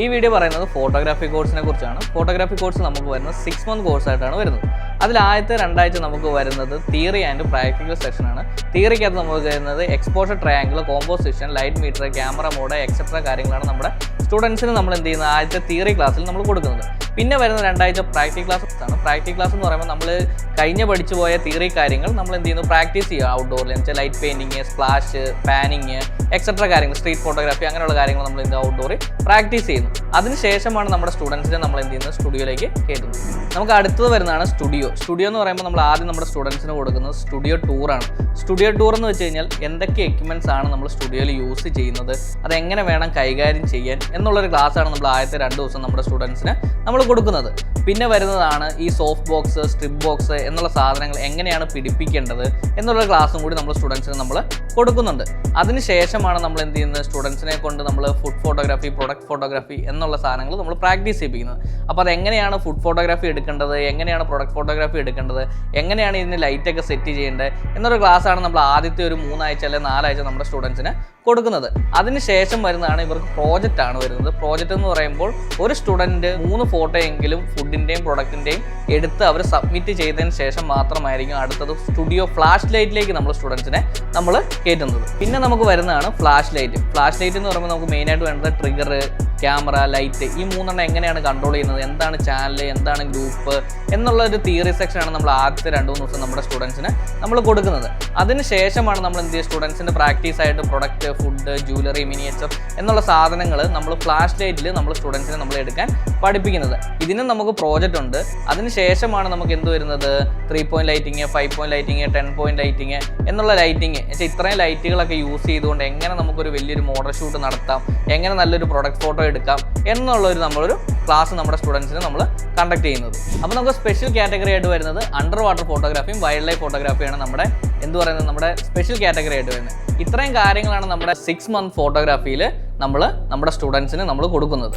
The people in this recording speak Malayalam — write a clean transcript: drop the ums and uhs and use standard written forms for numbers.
ഈ വീഡിയോ പറയുന്നത് ഫോട്ടോഗ്രാഫി കോഴ്സിനെ കുറിച്ചാണ്. ഫോട്ടോഗ്രാഫി കോഴ്സ് നമുക്ക് വരുന്നത് 6 month കോഴ്സായിട്ടാണ് വരുന്നത്. അതിൽ ആദ്യത്തെ 2 ആഴ്ച നമുക്ക് വരുന്നത് തിയറി ആൻഡ് പ്രാക്ടിക്കൽ സെക്ഷനാണ്. തിയറിക്കകത്ത് നമുക്ക് വരുന്നത് exposure triangle, composition, light meter, camera mode etcetera കാര്യങ്ങളാണ് നമ്മുടെ സ്റ്റുഡൻസിന് നമ്മൾ എന്ത് ചെയ്യുന്നത് ആദ്യത്തെ തിയറി ക്ലാസ്സിൽ നമ്മൾ കൊടുക്കുന്നത്. പിന്നെ വരുന്ന 2 ആഴ്ച പ്രാക്ടിക്കൽ ക്ലാസ് ആണ്. പ്രാക്ടിക്കൽ ക്ലാസ് എന്ന് പറയുമ്പോൾ നമ്മൾ പഠിച്ചു പോയ തിയറി കാര്യങ്ങൾ നമ്മൾ എന്ത് ചെയ്യുന്നു പ്രാക്ടീസ് ചെയ്യുക ഔട്ട്ഡോറിൽ. എന്ന് വെച്ചാൽ light painting, splash, panning etcetera കാര്യങ്ങൾ, സ്ട്രീറ്റ് ഫോട്ടോഗ്രാഫി അങ്ങനെയുള്ള കാര്യങ്ങൾ നമ്മൾ എന്ത് ഔട്ട്ഡോറിൽ പ്രാക്ടീസ് ചെയ്യുന്നു. അതിനുശേഷമാണ് നമ്മുടെ സ്റ്റുഡൻസിനെ നമ്മൾ എന്ത് ചെയ്യുന്നത് സ്റ്റുഡിയോയിലേക്ക് കയറ്റുന്നത്. നമുക്ക് അടുത്തത് വരുന്നതാണ് സ്റ്റുഡിയോ. സ്റ്റുഡിയോ എന്ന് പറയുമ്പോൾ നമ്മൾ ആദ്യം നമ്മുടെ സ്റ്റുഡൻസിന് കൊടുക്കുന്നത് സ്റ്റുഡിയോ ടൂറാണ്. സ്റ്റുഡിയോ ടൂർ എന്ന് വെച്ച് കഴിഞ്ഞാൽ എന്തൊക്കെ എക്യുപ്മെൻറ്റ്സ് ആണ് നമ്മൾ സ്റ്റുഡിയോയിൽ യൂസ് ചെയ്യുന്നത്, അതെങ്ങനെ വേണം കൈകാര്യം ചെയ്യാൻ എന്നുള്ളൊരു ക്ലാസ്സാണ് നമ്മൾ ആദ്യത്തെ 2 ദിവസം നമ്മുടെ സ്റ്റുഡൻസിന് നമ്മൾ കൊടുക്കുന്നത്. പിന്നെ വരുന്നതാണ് ഈ സോഫ്റ്റ് ബോക്സ്, സ്ട്രിപ്പ് ബോക്സ് എന്നുള്ള സാധനങ്ങൾ എങ്ങനെയാണ് പിടിപ്പിക്കേണ്ടത് എന്നുള്ള ക്ലാസ്സും കൂടി നമ്മൾ സ്റ്റുഡൻസിന് നമ്മൾ കൊടുക്കുന്നുണ്ട്. അതിനുശേഷമാണ് നമ്മൾ എന്ത് ചെയ്യുന്നത് സ്റ്റുഡൻസിനെ കൊണ്ട് നമ്മൾ ഫുഡ് ഫോട്ടോഗ്രാഫി, പ്രൊഡക്റ്റ് ഫോട്ടോഗ്രാഫി എന്നുള്ള സാധനങ്ങൾ നമ്മൾ പ്രാക്ടീസ് ചെയ്യിപ്പിക്കുന്നത്. അപ്പോൾ അതെങ്ങനെയാണ് ഫുഡ് ഫോട്ടോഗ്രാഫി എടുക്കേണ്ടത്, എങ്ങനെയാണ് പ്രൊഡക്റ്റ് ഫോട്ടോഗ്രാഫി എടുക്കേണ്ടത്, എങ്ങനെയാണ് ഇതിന് ലൈറ്റൊക്കെ സെറ്റ് ചെയ്യേണ്ടത് എന്നൊരു ക്ലാസ്സാണ് നമ്മൾ ആദ്യത്തെ ഒരു 3 ആഴ്ച അല്ലെങ്കിൽ 4 ആഴ്ച നമ്മുടെ സ്റ്റുഡൻസിന് കൊടുക്കുന്നത്. അതിനുശേഷം വരുന്നതാണ് ഇവർക്ക് പ്രോജക്റ്റ് ആണ് വരുന്നത്. പ്രോജക്റ്റ് എന്ന് പറയുമ്പോൾ ഒരു സ്റ്റുഡൻറ്റ് 3 ഫോട്ടോ എങ്കിലും ഫുഡിൻ്റെയും പ്രൊഡക്റ്റിൻ്റെയും എടുത്ത് അവർ സബ്മിറ്റ് ചെയ്തതിന് ശേഷം മാത്രമായിരിക്കും അടുത്തത് സ്റ്റുഡിയോ ഫ്ലാഷ് ലൈറ്റിലേക്ക് നമ്മൾ സ്റ്റുഡൻസിനെ നമ്മൾ കയറ്റുന്നത്. പിന്നെ നമുക്ക് വരുന്നതാണ് ഫ്ലാഷ് ലൈറ്റ്. ഫ്ലാഷ് ലൈറ്റ് എന്ന് പറയുമ്പോൾ നമുക്ക് മെയിനായിട്ട് വേണ്ടത് ട്രിഗർ, ക്യാമറ, ലൈറ്റ്, ഈ 3 എങ്ങനെയാണ് കൺട്രോൾ ചെയ്യുന്നത്, എന്താണ് ചാനൽ, എന്താണ് ഗ്രൂപ്പ് എന്നുള്ള ഒരു തിയറി സെക്ഷനാണ് നമ്മൾ ആദ്യത്തെ 2-3 ദിവസം നമ്മുടെ സ്റ്റുഡൻസിന് നമ്മൾ കൊടുക്കുന്നത്. അതിനുശേഷമാണ് നമ്മൾ എന്ത് ചെയ്യുക സ്റ്റുഡൻസിൻ്റെ പ്രാക്ടീസ് ആയിട്ട് പ്രൊഡക്റ്റ്, ഫുഡ്, ജ്വല്ലറി, മിനിയേച്ചർ എന്നുള്ള സാധനങ്ങൾ നമ്മൾ ഫ്ലാഷ് ലൈറ്റിൽ നമ്മൾ സ്റ്റുഡൻസിനെ നമ്മൾ എടുക്കാൻ പഠിപ്പിക്കുന്നത്. ഇതിനും നമുക്ക് പ്രോജക്റ്റ് ഉണ്ട്. അതിനുശേഷമാണ് നമുക്ക് എന്ത് വരുന്നത് 3 point lighting, 5 point lighting, 10 point lighting എന്നുള്ള ലൈറ്റിങ്. ഇത്രയും ലൈറ്റുകളൊക്കെ യൂസ് ചെയ്തുകൊണ്ട് എങ്ങനെ നമുക്കൊരു വലിയൊരു മോഡൽ ഷൂട്ട് നടത്താം, എങ്ങനെ നല്ലൊരു പ്രൊഡക്റ്റ് ഫോട്ടോ എടുക്കാം എന്നുള്ളൊരു നമ്മളൊരു ക്ലാസ് നമ്മുടെ സ്റ്റുഡൻസിന് നമ്മൾ കണ്ടക്ട് ചെയ്യുന്നത്. അപ്പോൾ നമുക്ക് സ്പെഷ്യൽ കാറ്റഗറി ആയിട്ട് വരുന്നത് അണ്ടർ വാട്ടർ ഫോട്ടോഗ്രാഫിയും വൈൽഡ് ലൈഫ് ഫോട്ടോഗ്രാഫിയാണ് നമ്മുടെ നമ്മുടെ സ്പെഷ്യൽ കാറ്റഗറി ആയിട്ട് വരുന്നത്. ഇത്രയും കാര്യങ്ങളാണ് നമ്മുടെ 6 month ഫോട്ടോഗ്രാഫിയിൽ നമ്മൾ നമ്മുടെ സ്റ്റുഡൻസിന് നമ്മൾ കൊടുക്കുന്നത്.